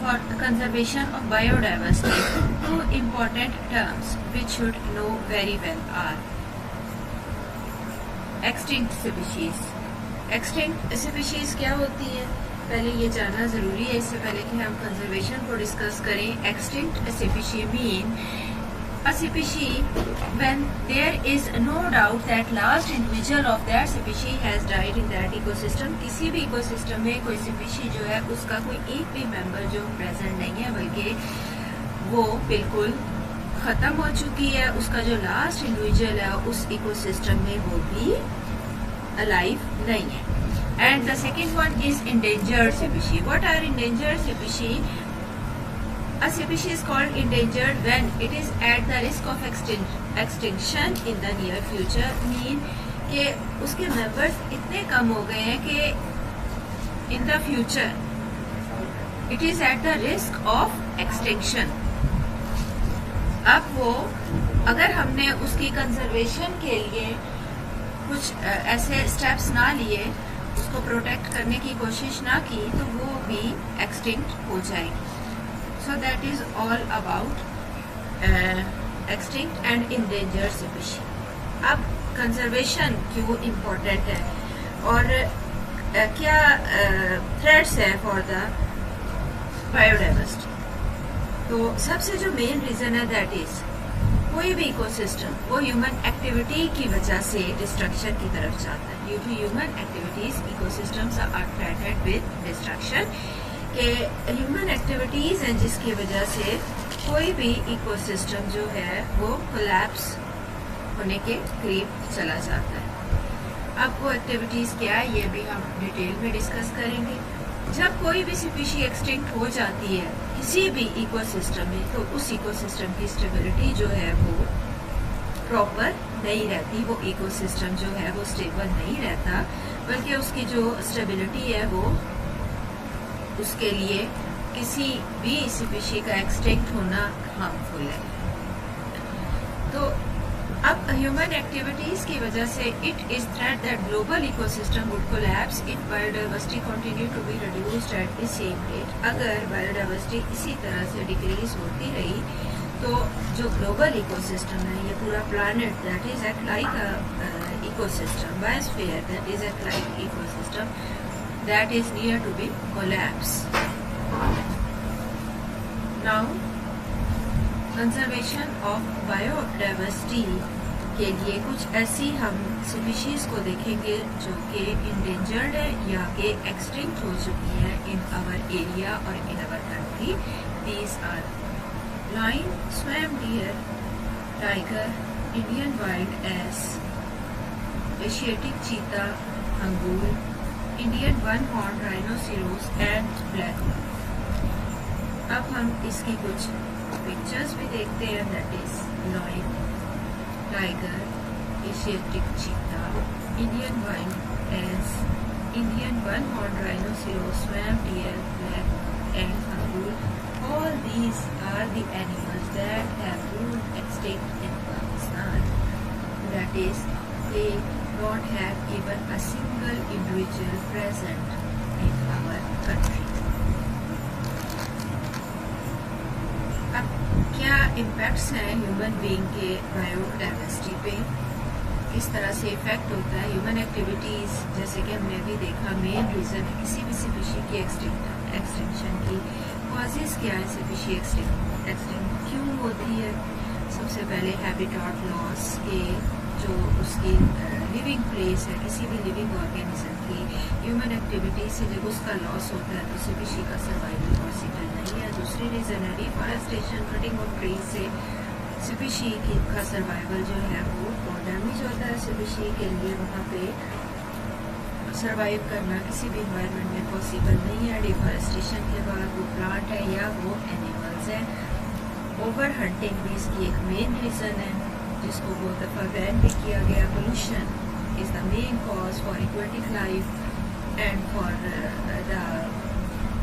for the conservation of biodiversity, two important terms which should know very well are extinct species. Extinct species क्या होती है, पहले ये जानना ज़रूरी है इससे पहले कि हम कंजर्वेशन को डिस्कस करें. Extinct species mean a species when there is no doubt that last individual of that species has died in that ecosystem. किसी भी इकोसिस्टम में कोई स्पीशीज जो है उसका कोई एक भी मेंबर जो प्रेजेंट नहीं है बल्कि वो बिल्कुल ख़त्म हो चुकी है, उसका जो लास्ट इंडिविजुअल है उस इकोसिस्टम में वो भी अलाइव नहीं है. And the second one is endangered species. What are endangered species? A species is called endangered when it is at the risk of extinction in the near future. Mean कि उसके members इतने कम हो गए हैं कि in the future it is at the risk of extinction. अब वो अगर हमने उसकी कंजर्वेशन के लिए कुछ ऐसे स्टेप्स ना लिए, उसको प्रोटेक्ट करने की कोशिश ना की, तो वो भी एक्सटिंक्ट हो जाएगी. So that is all about extinct and endangered species. अब कंजर्वेशन क्यों इम्पोर्टेंट है और क्या थ्रेट्स है फॉर द बायोडाइवर्सिटी. तो सबसे जो मेन रीजन है दैट इज कोई भी इकोसिस्टम वो ह्यूमन एक्टिविटी की वजह से डिस्ट्रक्शन की तरफ जाता है. Due to human activities ecosystems are threatened with destruction. के ह्यूमन एक्टिविटीज हैं जिसकी वजह से कोई भी इकोसिस्टम जो है वो कोलैप्स होने के करीब चला जाता है. अब वो एक्टिविटीज क्या है ये भी हम डिटेल में डिस्कस करेंगे. जब कोई भी स्पीशी एक्सटिंक्ट हो जाती है किसी भी इकोसिस्टम में तो उस इकोसिस्टम की स्टेबिलिटी जो है वो प्रॉपर नहीं रहती. वो इकोसिस्टम जो है वो स्टेबल नहीं रहता बल्कि उसकी जो स्टेबिलिटी है वो उसके लिए किसी भी स्पीशी का एक्सटिंक्ट होना हार्मफुल है. तो अब ह्यूमन एक्टिविटीज की वजह से it is threat that global ecosystem would collapse if biodiversity continue to be reduced at the same rate. अगर बायोडाइवर्सिटी इसी तरह से डिक्रीज होती रही तो जो ग्लोबल इकोसिस्टम है, ये पूरा planet that is act like a ecosystem, biosphere that is act like ecosystem that is near to be collapse. Now, conservation of biodiversity के लिए कुछ ऐसी हम स्पीशीज को देखेंगे जो कि इंडेंजर्ड है या कि एक्सटिंक्ट हो चुकी है इन आवर एरिया और in our country. These are lion, swamp deer, tiger, Indian wild ass, Asiatic cheetah, angoor, Indian one horn rhinoceros and black one. अब हम इसकी कुछ पिक्चर्स भी देखते हैं. That is lion, tiger, Asiatic cheetah, Indian wild ass, Indian one horn rhinoceros, swamp deer, black and angoor. All these are the animals that have ruled extinct in Pakistan. That is they don't have even a single individual present in our country. अब क्या impacts हैं human being के biodiversity पे, किस तरह से effect होता है ह्यूमन एक्टिविटीज. जैसे कि हमने अभी देखा मेन रीजन है किसी भी स्पीशी की एक्सटिंक्शन की. कॉजेज क्या है स्पीशी एक्सटिंक्ट क्यों होती है? सबसे पहले हैबिटेट लॉस के जो उसकी लिविंग प्लेस है किसी भी लिविंग ऑर्गेनिज्म की ह्यूमन एक्टिविटी से जब उसका लॉस होता है तो स्पीशी का सर्वाइवल पॉसिबल नहीं है. दूसरी रीज़न है डिफॉरेस्टेशन, कटिंग ऑफ ट्रीज से स्पीशी का सर्वाइवल जो है वो डैमेज होता है. स्पीशी के लिए वहाँ पे सर्वाइव करना किसी भी इन्वायरमेंट में पॉसिबल नहीं है. डिफॉरेस्टेशन के बाद वो प्लांट है या वो एनिमल्स है. ओवर हंटिंग भी इसकी एक मेन रीज़न है जिसको बहुत दफ़ा बैन भी किया गया. Pollution is the main cause for aquatic life and for the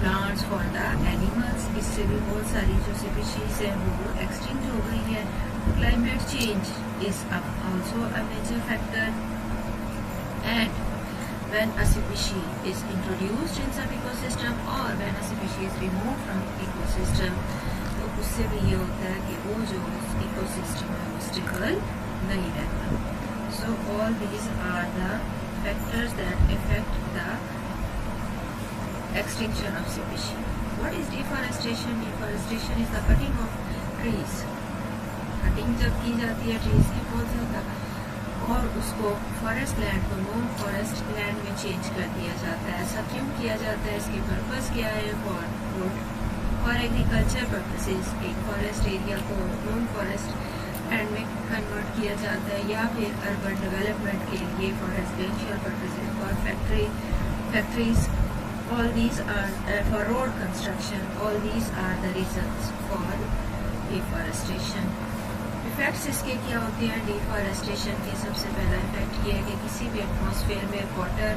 plants, for the animals. इससे भी बहुत सारी जो स्पीशीज हैं वो एक्सटिंक्ट हो गई है. Climate change is also a major factor and when a species is introduced in some ecosystem or when a species is removed from ecosystem, तो उससे भी ये होता है कि वो जो इकोसिस्टम है वो स्टेबल नहीं रहता. So all these are the factors that affect the extinction of species. What is deforestation? Deforestation is the cutting of trees. Cutting जब की जाती है ट्रीज की बहुत ज़्यादा, और उसको फॉरेस्ट लैंड को नॉन फॉरेस्ट लैंड में चेंज कर दिया जाता है. ऐसा क्यों किया जाता है? इसके पर्पस क्या है? फॉर एग्रीकल्चर पर्पसेस एक फॉरेस्ट एरिया को नॉन फॉरेस्ट लैंड में कन्वर्ट किया जाता है, या फिर अर्बन डेवलपमेंट के लिए for residential purposes, for factories. All these are for road construction. All these are the reasons for deforestation. Effects इसके क्या होते हैं? डिफॉरेस्टेशन के सबसे पहला इफेक्ट ये है कि किसी भी एटमॉस्फेयर में वाटर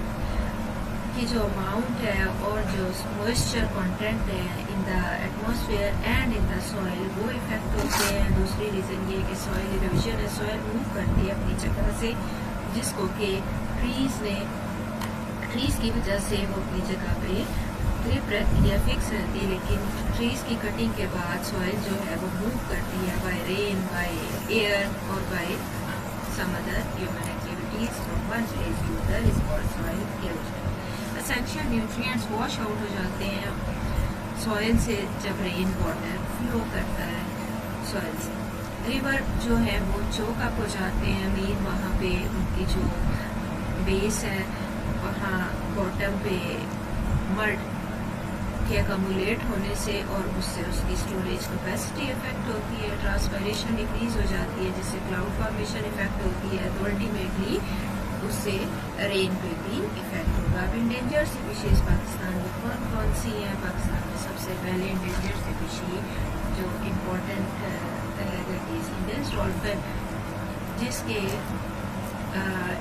की जो अमाउंट है और जो मॉइस्चर कंटेंट है in the atmosphere and in the soil वो इफेक्ट होते हैं. दूसरी रीज़न ये कि सॉइल इरोजन है, सॉइल मूव करती है अपनी जगह से, जिसको कि ट्रीज़ की वजह से वो अपनी जगह पे ग्रिप रहती है, फिक्स रहती है. लेकिन ट्रीज़ की कटिंग के बाद सॉइल जो है वो मूव करती है बाय रेन, बाय एयर और by some other human activities from one place to other is called soil erosion. Essential nutrients wash out हो जाते हैं सॉइल से जब रेन वाटर फ्लो करता है सॉइल से. रिवर जो है वो चोक अप हो जाते हैं. मीन वहाँ पे उनकी जो बेस है वहाँ बॉटम पे मड के अकमुलेट होने से और उससे उसकी स्टोरेज कैपेसिटी इफेक्ट होती है. ट्रांसपायरेशन डिक्रीज हो जाती है जिससे क्लाउड फॉर्मेशन इफेक्ट होती है. तो अल्टीमेटली उससे रेन पे भी इफेक्ट होगा. अब इंडेंजर स्पीशीज पाकिस्तान में कौन कौन सी हैं? पाकिस्तान में सबसे पहले इंडेंजर स्पीशीज जो इम्पोर्टेंट है दैट इज इंडस डॉल्फिन, जिसके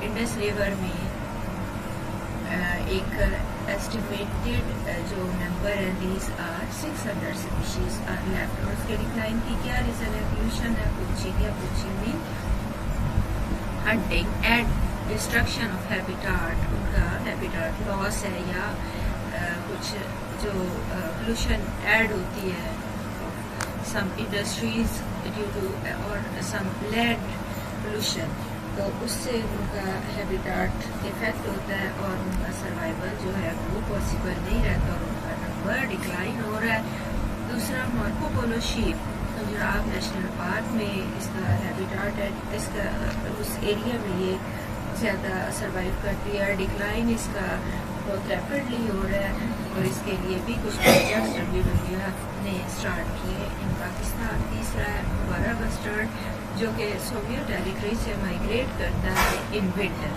इंडस रिवर में एक एस्टिमेटेड जो नंबर है these are 600 species are left. और उसके डिक्लाइन की क्या रीज़न है? पोल्यूशन है. पोचिंग में hunting and destruction of habitat, उनका हैबिटाट लॉस है, या कुछ जो पोल्यूशन ऐड होती है सम इंडस्ट्रीज ड्यू टू और सम लैंड पोल्यूशन, तो उससे उनका हैबिटाट इफेक्ट होता है और उनका सर्वाइवल जो है वो पॉसिबल नहीं रहता और उनका नंबर डिक्लाइन हो रहा है. दूसरा Marco Polo sheep Punjab national park में इसका हैबिटाट है, इसका उस एरिया में ये ज़्यादा सर्वाइव करती है. डिक्लाइन इसका बहुत रैपिडली हो रहा है और इसके लिए भी कुछ प्रोजेक्ट्स WWF ने स्टार्ट किए इन पाकिस्तान. तीसरा है मुबारा बस्टर्ड जो कि सोवियत टेरिटरी से माइग्रेट करता है इन विंटर,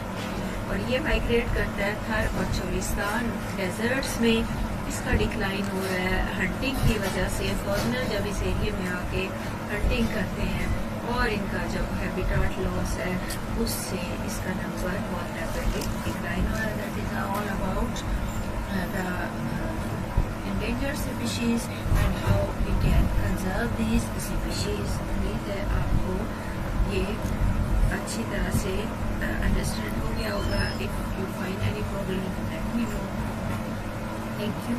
और ये माइग्रेट करता है थर और चोलिस्तान डेजर्ट्स में. इसका डिक्लाइन हो रहा है हंटिंग की वजह से. फॉरनर जब इस एरिया में आके हंटिंग करते हैं और इनका जो हैबिटाट लॉस है उससे इसका नंबर बहुत रैपिडली डिक्लाइन हो रहा है. That is all about the endangered species and how we can conserve these species. उम्मीद है आपको ये अच्छी तरह से अंडरस्टैंड हो गया होगा. If you find any problem, let me know. Thank you.